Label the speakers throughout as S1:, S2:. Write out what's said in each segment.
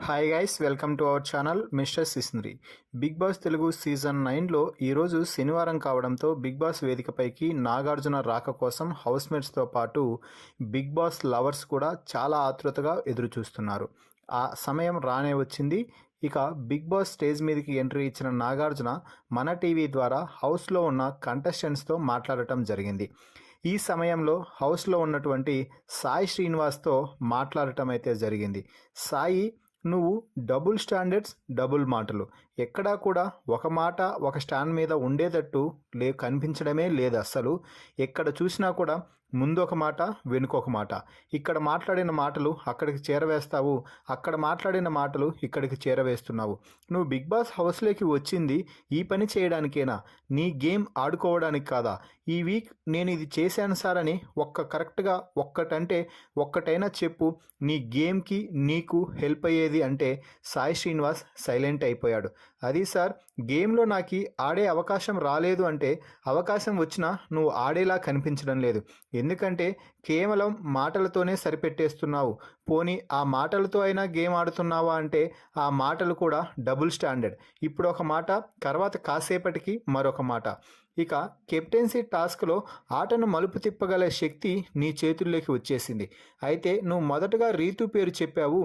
S1: Hi guys, welcome to our channel mister సిస్నరీ. Bigg Boss Telugu season 9లో ఈరోజు శనివారం కావడంతో బిగ్ బాస్ వేదికపైకి నాగార్జున రాక కోసం హౌస్మేట్స్తో పాటు బిగ్ బాస్ లవర్స్ కూడా చాలా ఆతృతగా ఎదురు చూస్తున్నారు. ఆ సమయం రానే వచ్చింది. ఇక బిగ్ బాస్ స్టేజ్ మీదకి ఎంట్రీ ఇచ్చిన నాగార్జున మన టీవీ ద్వారా హౌస్లో ఉన్న కంటెస్టెంట్స్తో మాట్లాడటం జరిగింది. ఈ సమయంలో హౌస్లో ఉన్నటువంటి సాయి శ్రీనివాస్తో మాట్లాడటం అయితే జరిగింది. సాయి, నువ్వు డబుల్ స్టాండర్డ్స్, డబుల్ మాటలు, ఎక్కడా కూడా ఒక మాట ఒక స్టాండ్ మీద ఉండేటట్టు కనిపించడమే లేదు. అస్సలు ఎక్కడ చూసినా కూడా ముందు ఒక మాట వెనుకొక మాట. ఇక్కడ మాట్లాడిన మాటలు అక్కడికి చేరవేస్తావు, అక్కడ మాట్లాడిన మాటలు ఇక్కడికి చేరవేస్తున్నావు. నువ్వు బిగ్ బాస్ హౌస్లోకి వచ్చింది ఈ పని చేయడానికేనా? నీ గేమ్ ఆడుకోవడానికి కాదా? ఈ వీక్ నేను ఇది చేశాను సార్ అని కరెక్ట్గా ఒక్కటైనా చెప్పు. నీ గేమ్కి నీకు హెల్ప్ అయ్యేది అంటే సాయి శ్రీనివాస్ సైలెంట్ అయిపోయాడు. అది సార్, గేమ్లో నాకు ఆడే అవకాశం రాలేదు అంటే అవకాశం వచ్చినా నువ్వు ఆడేలా కనిపించడం లేదు. ఎందుకంటే కేవలం మాటలతోనే సరిపెట్టేస్తున్నావు. పోనీ ఆ మాటలతో అయినా గేమ్ ఆడుతున్నావా అంటే ఆ మాటలు కూడా డబుల్ స్టాండర్డ్. ఇప్పుడు ఒక మాట, తర్వాత కాసేపటికి మరొక మాట. ఇక కెప్టెన్సీ టాస్క్లో ఆటను మలుపు తిప్పగల శక్తి నీ చేతుల్లోకి వచ్చేసింది. అయితే నువ్వు మొదటగా రీతు పేరు చెప్పావు.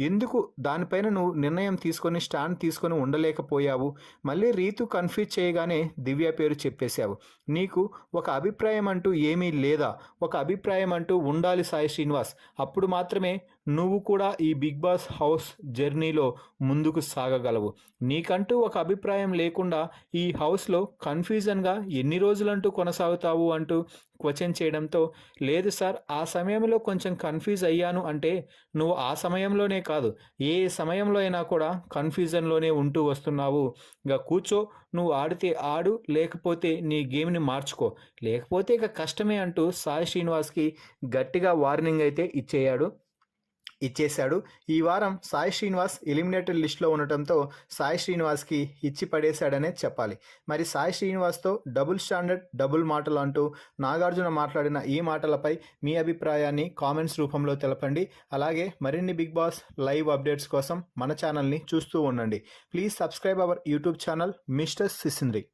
S1: ఎందుకు దానిపైన నువ్వు నిర్ణయం తీసుకొని స్టాండ్ తీసుకొని ఉండలేకపోయావు? మళ్ళీ రీతు కన్ఫ్యూజ్ చేయగానే దివ్య పేరు చెప్పేశావు. నీకు ఒక అభిప్రాయం అంటూ ఏమీ లేదా? ఒక అభిప్రాయం అంటూ ఉండాలి సాయి శ్రీనివాస్. అప్పుడు మాత్రమే నువ్వు కూడా ఈ బిగ్ బాస్ హౌస్ జర్నీలో ముందుకు సాగగలవు. నీకంటూ ఒక అభిప్రాయం లేకుండా ఈ హౌస్లో కన్ఫ్యూజన్గా ఎన్ని రోజులంటూ కొనసాగుతావు అంటూ క్వశ్చన్ చేయడంతో, లేదు సార్, ఆ సమయంలో కొంచెం కన్ఫ్యూజ్ అయ్యాను అంటే నువ్వు ఆ సమయంలోనే కాదు, ఏ సమయంలో అయినా కూడా కన్ఫ్యూజన్లోనే ఉంటూ వస్తున్నావు. ఇక కూర్చో, నువ్వు ఆడితే ఆడు, లేకపోతే నీ గేమ్ని మార్చుకో, లేకపోతే ఇక కష్టమే అంటూ సాయి శ్రీనివాస్కి గట్టిగా వార్నింగ్ అయితే ఇచ్చేశాడు. ఈ వారం సాయి శ్రీనివాస్ ఎలిమినేటెడ్ లిస్ట్లో ఉండటంతో సాయి శ్రీనివాస్కి ఇచ్చి పడేశాడనే చెప్పాలి. మరి సాయి శ్రీనివాస్తో డబుల్ స్టాండర్డ్, డబుల్ మాటలు అంటూ నాగార్జున మాట్లాడిన ఈ మాటలపై మీ అభిప్రాయాన్ని కామెంట్స్ రూపంలో తెలపండి. అలాగే మరిన్ని బిగ్ బాస్ లైవ్ అప్డేట్స్ కోసం మన ఛానల్ని చూస్తూ ఉండండి. Please subscribe our YouTube channel mister సిసింద్రి.